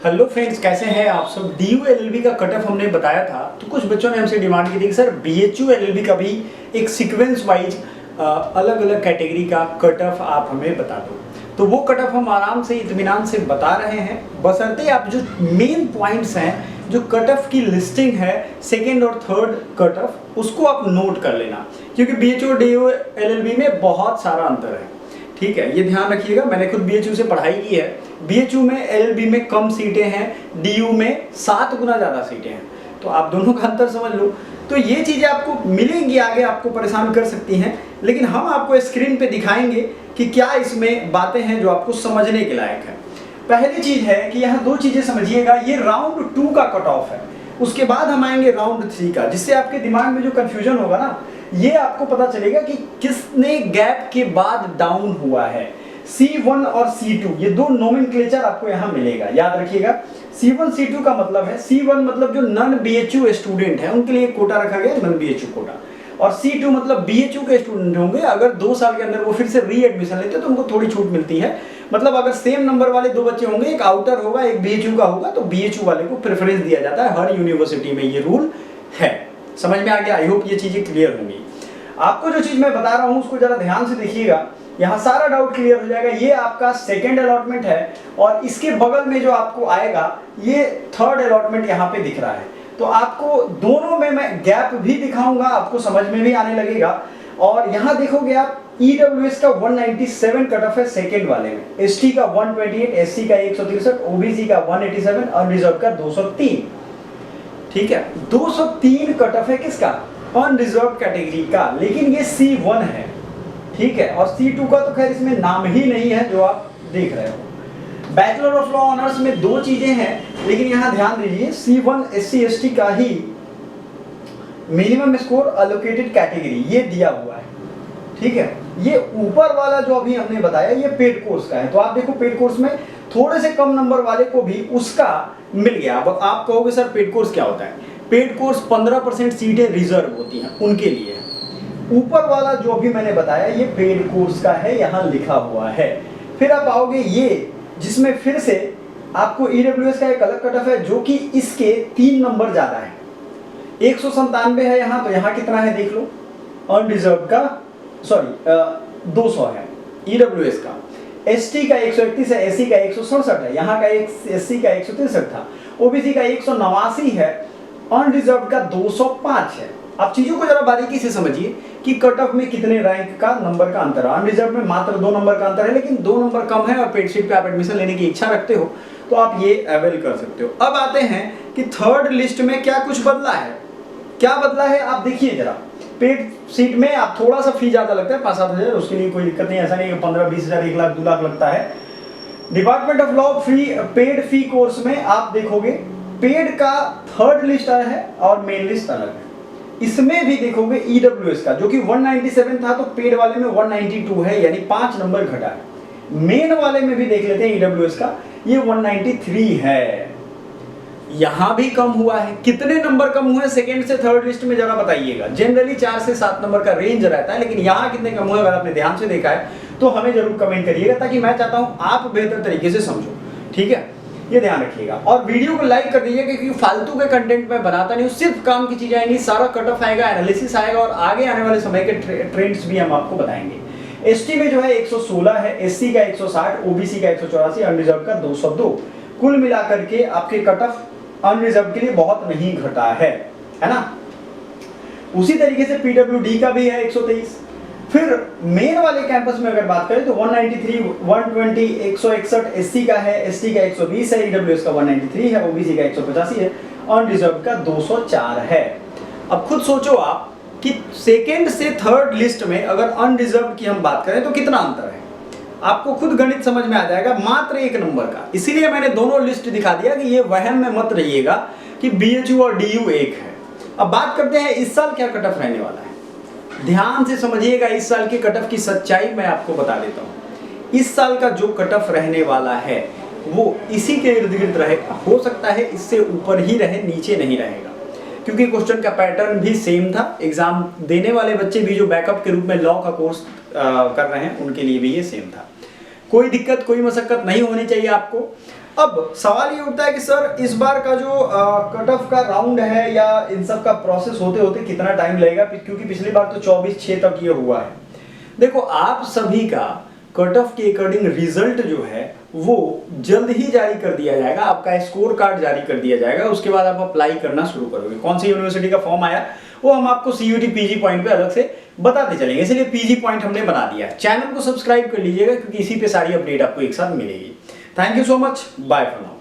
Hello friends, कैसे हैं आप सब। DU LLB का कट ऑफ हमने बताया था, तो कुछ बच्चों ने हमसे डिमांड की थी कि सर BHU LLB का भी एक सीक्वेंस वाइज अलग अलग कैटेगरी का कट ऑफ आप हमें बता दो। तो वो कट ऑफ हम आराम से इत्मीनान से बता रहे हैं, बशर्ते आप जो मेन पॉइंट्स हैं, जो कट ऑफ की लिस्टिंग है सेकेंड और थर्ड कट ऑफ, उसको आप नोट कर लेना, क्योंकि BHU और DU LLB में बहुत सारा अंतर है। ठीक है, ये ध्यान रखिएगा। मैंने खुद BHU से पढ़ाई की है। BHU में LLB में कम सीटें हैं, DU में 7 गुना ज़्यादा सीटें हैं, तो आप दोनों का अंतर समझ लो। तो ये चीज़ें आपको मिलेंगी, आगे आपको परेशान कर सकती हैं, लेकिन हम आपको स्क्रीन पे दिखाएंगे कि क्या इसमें बातें हैं जो आपको समझने के लायक है। पहली चीज़ है कि यहाँ दो चीज़ें समझिएगा। ये राउंड 2 का कट ऑफ है, उसके बाद हम आएंगे राउंड 3 का, जिससे आपके दिमाग में जो कन्फ्यूजन होगा ना, ये आपको पता चलेगा कि किसने गैप के बाद डाउन हुआ है। C1 और C2 ये दो नोमेनक्लेचर आपको यहाँ मिलेगा, याद रखिएगा। C1 C2 का मतलब है, C1 मतलब जो नॉन BHU स्टूडेंट है उनके लिए कोटा रखा गया, नॉन BHU कोटा, और C2 मतलब BHU के स्टूडेंट होंगे, अगर 2 साल के अंदर वो फिर से री एडमिशन लेते हैं तो उनको थोड़ी छूट मिलती है। मतलब अगर सेम नंबर वाले दो बच्चे होंगे, एक आउटर होगा एक BHU का होगा, तो BHU वाले को प्रेफरेंस दिया जाता है। हर यूनिवर्सिटी में ये रूल है। समझ में आ गया? आई होप ये चीजें क्लियर होंगी। आपको जो चीज मैं बता रहा हूं उसको जरा ध्यान से देखिएगा, यहाँ सारा डाउट क्लियर हो जाएगा। ये आपका सेकेंड अलॉटमेंट है और इसके बगल में जो आपको आएगा ये थर्ड अलॉटमेंट यहाँ पे दिख रहा है। तो आपको दोनों में मैं गैप भी दिखाऊंगा, आपको समझ में भी आने लगेगा। और यहाँ देखोगे आप EWS का 197 कट ऑफ है सेकेंड वाले में, ST का 128, SC का 163, OBC का 187, अनरिजर्व का 203। ठीक है, 203 कट ऑफ है किसका? अनरिजर्व कैटेगरी का, लेकिन ये C1 है। ठीक है, और C2 का तो खैर इसमें नाम ही नहीं है जो आप देख रहे हो। बैचलर ऑफ लॉ ऑनर्स में दो चीजें हैं, लेकिन यहां ध्यान दीजिए, C1 SC ST का ही मिनिमम स्कोर अलोकेटेड कैटेगरी ये दिया हुआ है। ठीक है, ये ऊपर वाला जो अभी हमने बताया ये पेड कोर्स का है। तो आप देखो पेड कोर्स में थोड़े से कम नंबर वाले को भी उसका मिल गया। अब आप कहोगे सर पेड कोर्स क्या होता है? पेड कोर्स 15% सीटें रिजर्व होती हैं उनके लिए। ऊपर वाला जो भी मैंने बताया ये पेड कोर्स का है, यहाँ लिखा हुआ है। फिर आप आओगे ये जिसमें फिर से आपको EWS का एक अलग कट ऑफ है, जो कि इसके 3 नंबर ज्यादा है। 197 है यहाँ, तो यहाँ कितना है देख लो। अनरिजर्व का 200 है EWS का। ST का 131 है, SC का 167 है, यहाँ का SC का 163 था, OBC का 189 है, अनरिजर्व का 205 है। अब चीजों को जरा बारीकी से समझिए कि कट ऑफ में कितने रैंक का नंबर का अंतर है। अनरिजर्व में मात्र 2 नंबर का अंतर है, लेकिन 2 नंबर कम है और पेड सीट पे आप एडमिशन लेने की इच्छा रखते हो तो आप ये अवेल कर सकते हो। अब आते हैं कि थर्ड लिस्ट में क्या कुछ बदला है। क्या बदला है आप देखिए जरा। पेड सीट में आप थोड़ा सा फी ज्यादा लगता है, 5-7 हज़ार, उसके लिए कोई दिक्कत नहीं, ऐसा नहीं कि 15-20 हज़ार, 1 लाख 2 लाख लगता है। Department of law paid fee course में आप देखोगे पेड का थर्ड लिस्ट अलग है और मेन लिस्ट अलग है। इसमें भी देखोगे EWS का जो कि 197 था, तो पेड वाले में 192 है, यानी 5 नंबर घटा है। मेन वाले में भी देख लेते हैं EWS का, ये 193 है। यहां भी कम हुआ है। कितने नंबर कम हुए सेकंड से थर्ड लिस्ट में जरा बताइएगा। जनरली 4 से 7 नंबर का रेंज रहता है, लेकिन यहां कितने कम हुए अगर आपने ध्यान से देखा है तो हमें जरूर कमेंट करिएगा, ताकि मैं चाहता हूं आप बेहतर तरीके से समझो। ठीक है, ये ध्यान रखिएगा और वीडियो को लाइक कर दीजिएगा, क्योंकि फालतू के कंटेंट मैं बनाता नहीं हूँ, सिर्फ काम की चीजें आएंगी, सारा कट ऑफ आएगा, एनालिसिस आएगा और आगे आने वाले समय के ट्रेंड्स भी हम आपको बताएंगे। ST में जो है 116 है, SC का 160, OBC का 184, अनरिजर्व का 202। कुल मिलाकर के आपके कट ऑफ अनरिजर्व के लिए बहुत नहीं घटा है ना। उसी तरीके से PWD का भी है 123। फिर मेन वाले कैंपस में अगर बात करें तो 193, 120, 161 SC का है, ST का 120 है, EWS का 193 है, OBC का 185 है, अनरिजर्व का 204 है। अब खुद सोचो आप कि सेकेंड से थर्ड लिस्ट में अगर अनरिजर्व की हम बात करें तो कितना अंतर है। आपको खुद गणित समझ में आ जाएगा, मात्र 1 नंबर का। इसीलिए मैंने दोनों लिस्ट दिखा दिया कि ये वहम में मत रहिएगा कि BHU और DU एक है। अब बात करते हैं इस साल क्या कट ऑफ रहने वाला है। ध्यान से समझिएगा, इस साल के कट ऑफ की सच्चाई मैं आपको बता देता हूँ। इस साल का जो कट ऑफ रहने वाला है वो इसी के इर्द गिर्द रहे, हो सकता है इससे ऊपर ही रहे, नीचे नहीं रहेगा, क्योंकि क्वेश्चन का पैटर्न भी सेम था। एग्जाम देने वाले बच्चे भी जो बैकअप के रूप में लॉ का कोर्स कर रहे हैं उनके लिए भी ये सेम था। कोई दिक्कत कोई मशक्कत नहीं होनी चाहिए आपको। अब सवाल ये उठता है कि सर इस बार का जो कट ऑफ का राउंड है या इन सब का प्रोसेस होते होते कितना टाइम लगेगा, क्योंकि पिछली बार तो 24/6 तक ये हुआ है। देखो आप सभी का कट ऑफ के अकॉर्डिंग रिजल्ट जो है वो जल्द ही जारी कर दिया जाएगा, आपका स्कोर कार्ड जारी कर दिया जाएगा, उसके बाद आप अप्लाई करना शुरू करोगे। कौन सी यूनिवर्सिटी का फॉर्म आया वो हम आपको सीयूटी पीजी पॉइंट पे अलग से बताते चलेंगे, इसलिए पीजी पॉइंट हमने बना दिया है। चैनल को सब्सक्राइब कर लीजिएगा क्योंकि इसी पे सारी अपडेट आपको एक साथ मिलेगी। Thank you so much, bye for now.